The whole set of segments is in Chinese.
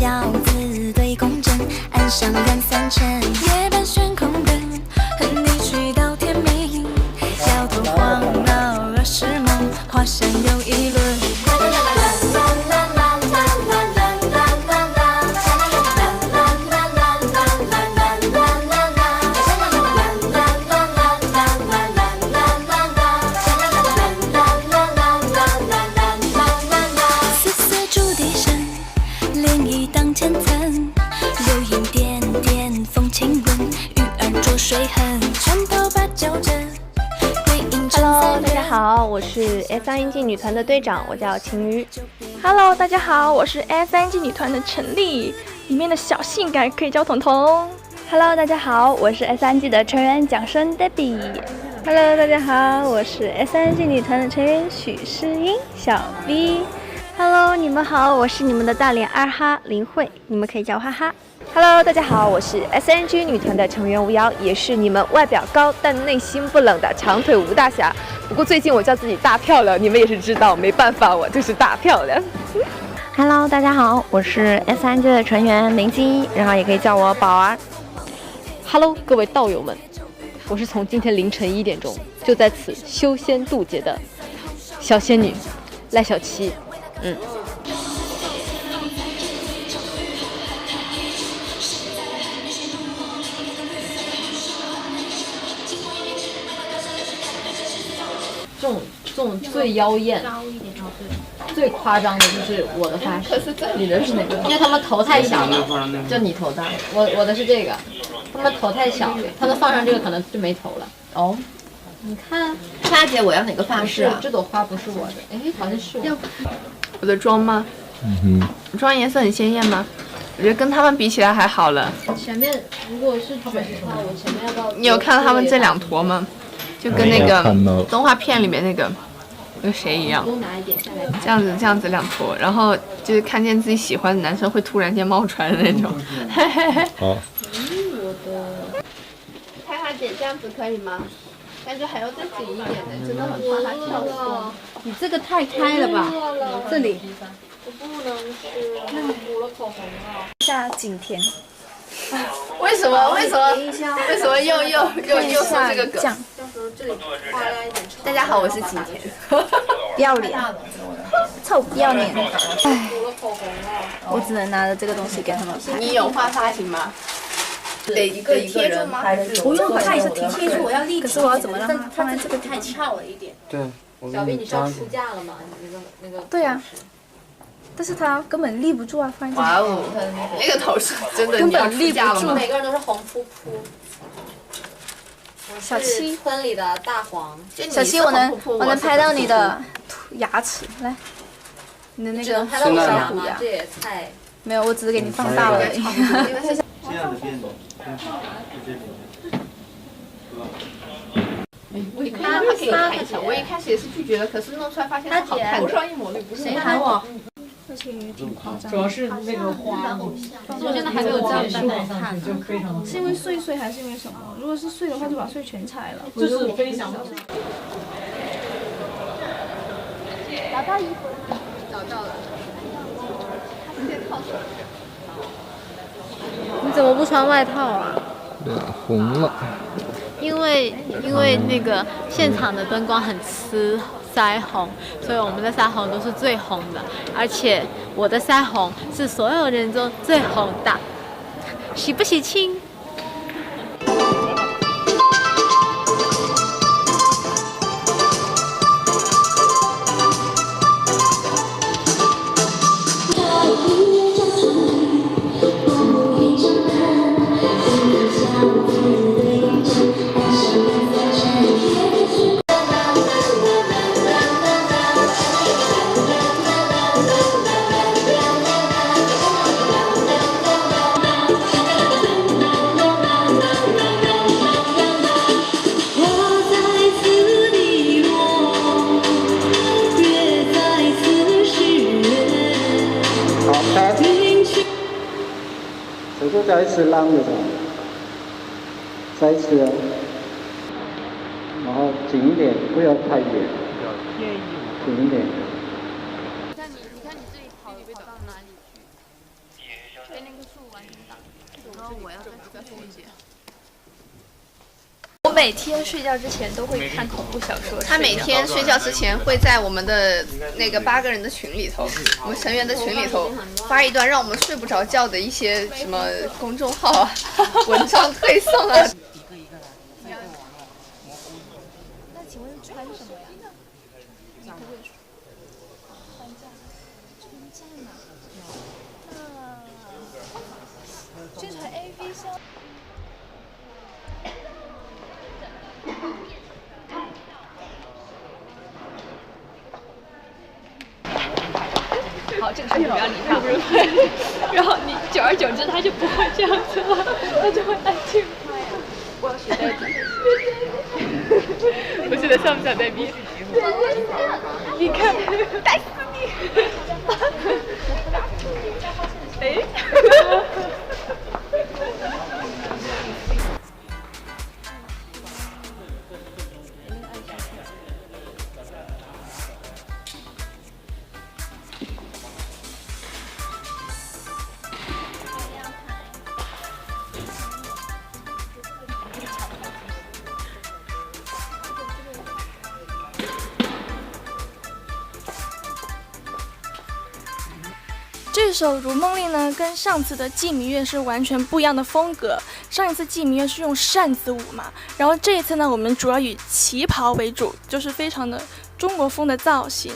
轿子对公正，岸上2、3层，夜半悬空灯，和你去到天明，摇头晃脑20梦，华山又一轮。Hello， 大家好，我是 S3NG 女团的队长，我叫晴瑜。Hello， 大家好，我是 S3NG 女团的陈丽，里面的小性感可以叫彤彤。Hello， 大家好，我是 S3NG 的成员蒋生 Debbie。Hello， 大家好，我是 S3NG 女团的成员许诗英小 V。Hello， 你们好，我是你们的大脸二哈林慧，你们可以叫我哈哈。Hello， 大家好，我是 S3NG 女团的成员吴瑶，也是你们外表高但内心不冷的长腿吴大侠。不过最近我叫自己大漂亮，你们也是知道，没办法，我就是大漂亮。Hello， 大家好，我是 S3NG 的成员林基，然后也可以叫我宝儿。Hello， 各位道友们，我是从今天凌晨1点钟就在此修仙渡劫的小仙女赖小七。这种最妖艳、最夸张的就是我的发饰，你的是哪个？因为他们头太小了，就你头大。我的是这个，他们头太小，他们放上这个可能就没头了。哦，你看，花姐，我要哪个发饰啊？这朵花不是我的，哎，好像是我。我的妆吗？妆颜色很鲜艳吗？我觉得跟他们比起来还好了。前面如果是卷的话，我前面要不要？你有看到他们这2坨吗？就跟那个动画片里面那个谁一样，这样子2坨，然后就是看见自己喜欢的男生会突然间冒出来的那种。好。开花姐这样子可以吗？感觉还要再紧一点的，真的很怕它跳过。你这个太开了吧？这里。我不能吃，补了口红了。下景甜。为什么又说这个梗？大家好，我是景甜。不要脸，臭不要脸！唉，我只能拿着这个东西给他们拍。你有画发型吗？得一个人拍的。不用，它也是贴住，我要立。可是我要怎么让它这个太翘了一点。对，小 B， 你是要出嫁了吗？你那个。对呀。但是它根本立不住啊！放在哇哦，那个头是真的，根本立不住。每个人都是红扑扑。小七，村里的大黄。小七，我能拍到你的牙齿，来，你的那个拍到我小虎牙。这也太……没有，我只是给你放大了而已。这样的变动，我一看他可以看一下，我一开始也是拒绝的，可是弄出来发现它好看。头上一抹绿，不是谁喊我？挺夸张。主要是那个花，我现在还没有这样子好看，就非常。是因为碎还是因为什么？如果是碎的话，就把碎全裁了。就是飞翔。找到衣服，找到了。你怎么不穿外套啊？脸红了。因为那个现场的灯光很腮红，所以我们的腮红都是最红的，而且我的腮红是所有人中最红的，喜不喜庆？再一次浪的时候，再一次哦，然后紧一点，不要太远，紧一点。你看你自己跑到哪里去？我要再复习。我每天睡觉之前都会看恐怖小说。他每天睡觉之前会在我们的那个8个人的群里头，我们成员的群里头发一段让我们睡不着觉的一些什么公众号啊、文章推送啊。那请问穿什么呀？你可不可以说穿架？穿架呢？宣传 AV 销。好，这个时候你不要理他，然后你久而久之他就不会这样子了，他就会安静拍呀。我要学呆逼，我现在像不像呆逼？你看，呆死你！哎。这首《如梦令》呢，跟上次的《寄明月》是完全不一样的风格。上一次《寄明月》是用扇子舞嘛，然后这一次呢，我们主要以旗袍为主，就是非常的中国风的造型。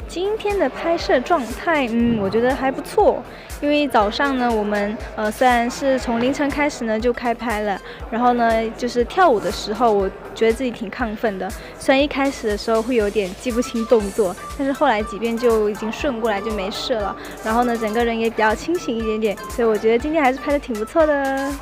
今天的拍摄状态，我觉得还不错。因为早上呢，我们虽然是从凌晨开始呢就开拍了，然后呢就是跳舞的时候，我觉得自己挺亢奋的。虽然一开始的时候会有点记不清动作，但是后来几遍就已经顺过来就没事了。然后呢，整个人也比较清醒一点点，所以我觉得今天还是拍得挺不错的。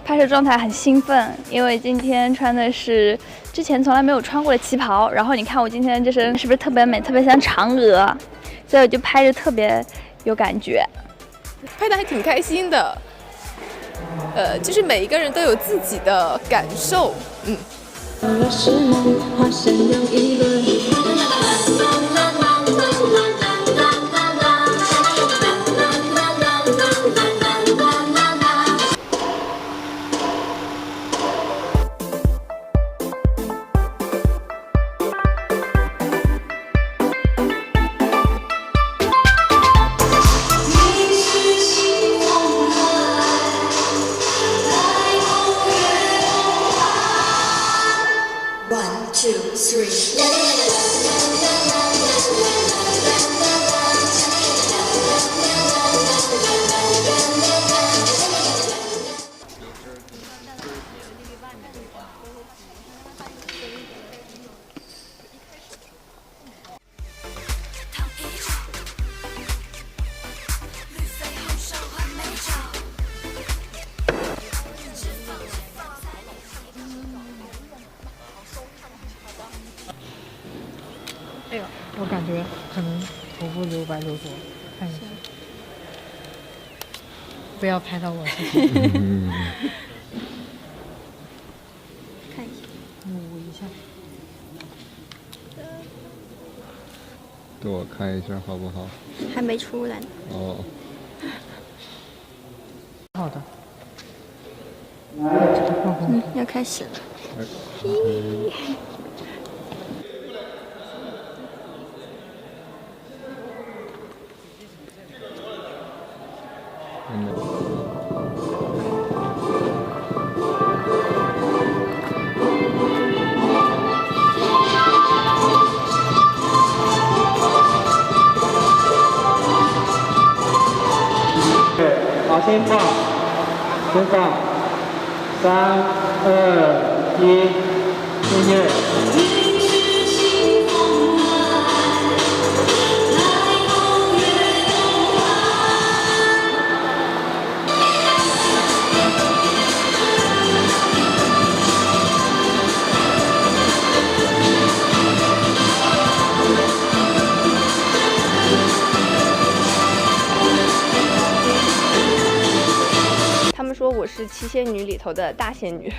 拍摄状态很兴奋，因为今天穿的是之前从来没有穿过的旗袍，然后你看我今天这身是不是特别美，特别像嫦娥，所以我就拍着特别有感觉，拍的还挺开心的。就是每一个人都有自己的感受，哎呦，我感觉可能头部留白留多，看一下，不要拍到我身上。看一下，捂一下。对我看一下好不好？还没出来。哦。好的。要开始了。好，先放。先放，3、2、1，音乐。他们说我是七仙女里头的大仙女，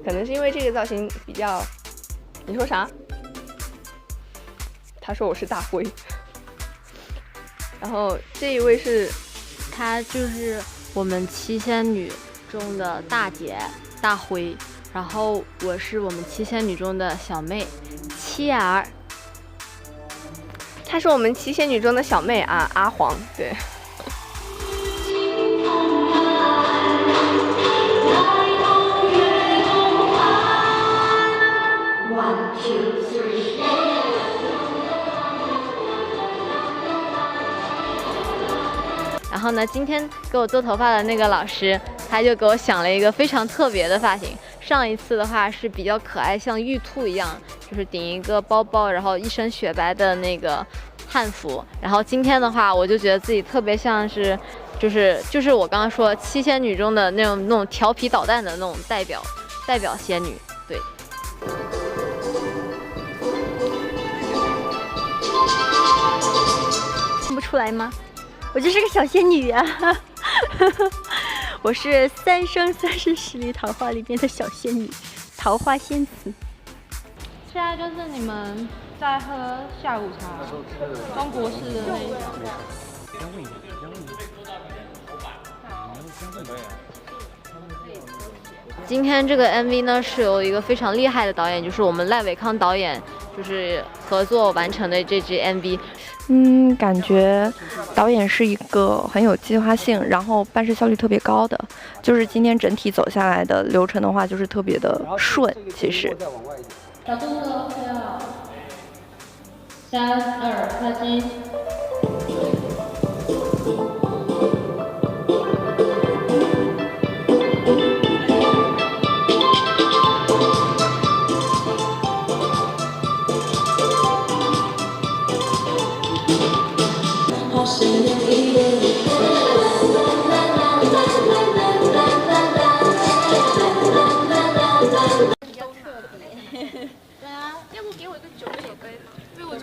可能是因为这个造型比较……你说啥？他说我是大灰。然后这一位是，她就是我们七仙女中的大姐大灰，然后我是我们七仙女中的小妹七儿。她是我们七仙女中的小妹啊，阿黄，对。然后呢，今天给我做头发的那个老师，他就给我想了一个非常特别的发型。上一次的话是比较可爱，像玉兔一样，就是顶一个包包，然后一身雪白的那个汉服。然后今天的话，我就觉得自己特别像是，就是我刚刚说七仙女中的那种调皮捣蛋的那种代表仙女，对。看不出来吗？我就是个小仙女啊！我是《三生三世十里桃花》里面的小仙女，桃花仙子。现在就是你们在喝下午茶，中国式的那种。今天这个 MV 呢是由一个非常厉害的导演，就是我们赖伟康导演，就是合作完成的这支 MV。感觉导演是一个很有计划性，然后办事效率特别高的。就是今天整体走下来的流程的话，就是特别的顺。其实。小动作 OK 了，3、2，开机。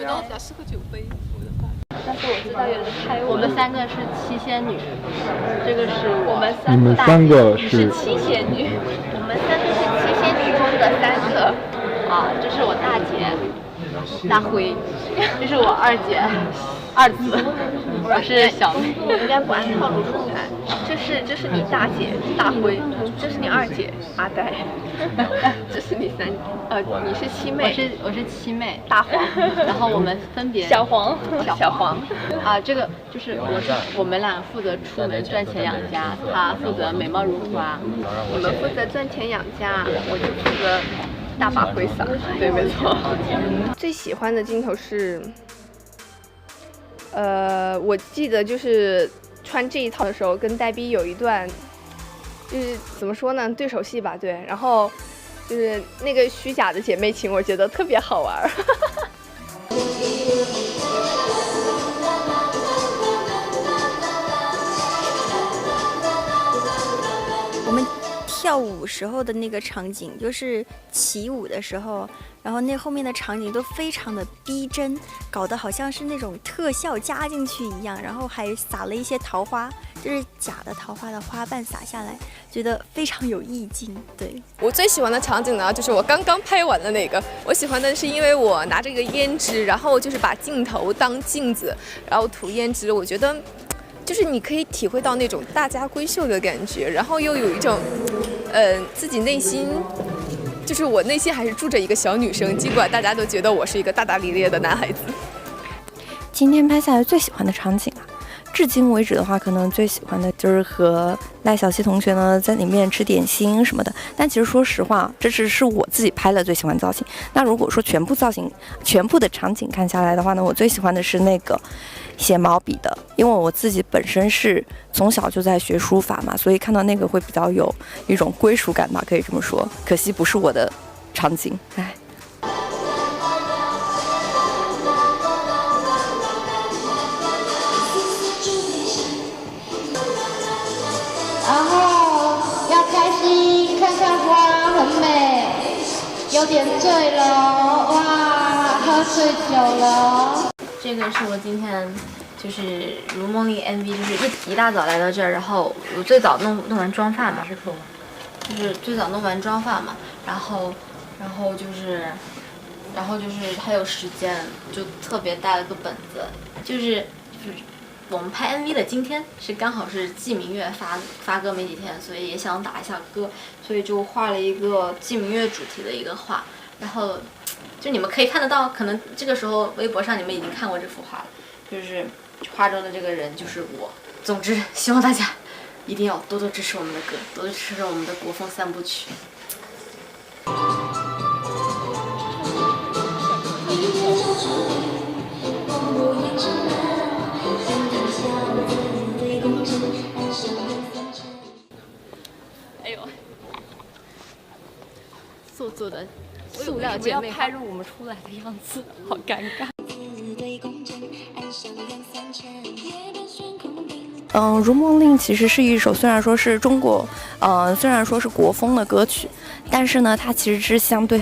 我比较适合酒杯，但是我知道有人拍我们三个是七仙女，这个是我们你们三个是七仙女，我们三个是七仙女中的3个啊，这是我大姐大灰，这是我二姐二子，我是小妹。我应该不按套路出牌，这是你大姐大灰，这是你二姐阿呆，这是你你是七妹，我是七妹大黄，然后我们分别小黄啊，这个就是我们俩负责出门赚钱养家，他负责美貌如花，你们负责赚钱养家，我就负责大把挥洒，对，没错。最喜欢的镜头是，我记得就是穿这一套的时候，跟黛比有一段，就是怎么说呢，对手戏吧，对，然后就是那个虚假的姐妹情，我觉得特别好玩。我们跳舞时候的那个场景，就是起舞的时候，然后那后面的场景都非常的逼真，搞得好像是那种特效加进去一样，然后还撒了一些桃花，就是假的桃花的花瓣洒下来，觉得非常有意境。对，我最喜欢的场景呢，就是我刚刚拍完的那个。我喜欢的是因为我拿着一个胭脂，然后就是把镜头当镜子，然后涂胭脂，我觉得就是你可以体会到那种大家闺秀的感觉，然后又有一种自己内心，就是我内心还是住着一个小女生，尽管大家都觉得我是一个大大咧咧的男孩子。今天拍下来最喜欢的场景啊，至今为止的话，可能最喜欢的就是和赖小溪同学呢在里面吃点心什么的。但其实说实话，这只是我自己拍了最喜欢的造型。那如果说全部造型、全部的场景看下来的话呢，我最喜欢的是那个写毛笔的，因为我自己本身是从小就在学书法嘛，所以看到那个会比较有一种归属感吧，可以这么说。可惜不是我的场景，唉。然后要开心，看看花很美，有点醉了，哇，喝醉酒了。这个是我今天就是如梦令 MV， 就是一大早来到这儿，然后我最早弄完妆发嘛，就是最早弄完妆发嘛，然后就是还有时间，就特别带了个本子，就是我们拍 MV 的今天是刚好是季明月发歌没几天，所以也想打一下歌，所以就画了一个季明月主题的一个画，然后就你们可以看得到，可能这个时候微博上你们已经看过这幅画了，就是画中的这个人就是我。总之，希望大家一定要多多支持我们的歌，多多支持我们的国风3部曲。哎呦，做的塑料姐妹拍入我们出来的样子，好尴尬。如梦令其实是一首虽然说是国风的歌曲，但是呢，它其实是相对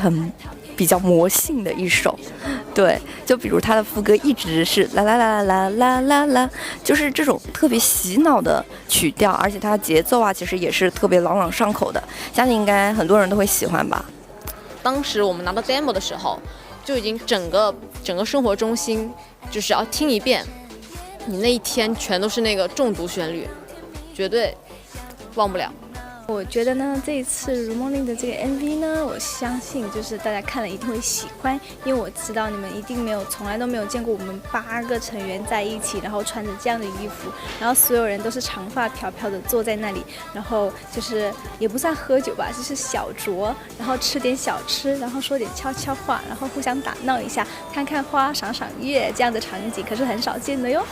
比较魔性的一首。对，就比如它的副歌一直是啦啦啦啦啦啦啦，就是这种特别洗脑的曲调，而且它的节奏啊，其实也是特别朗朗上口的，相信应该很多人都会喜欢吧。当时我们拿到 demo 的时候，就已经整个生活中心，就是要听一遍，你那一天全都是那个中毒旋律，绝对忘不了。我觉得呢，这一次如梦令的这个 MV 呢，我相信就是大家看了一定会喜欢，因为我知道你们一定从来都没有见过我们8个成员在一起，然后穿着这样的衣服，然后所有人都是长发飘飘的坐在那里，然后就是也不算喝酒吧，就是小酌，然后吃点小吃，然后说点悄悄话，然后互相打闹一下，看看花赏赏月这样的场景，可是很少见的哟。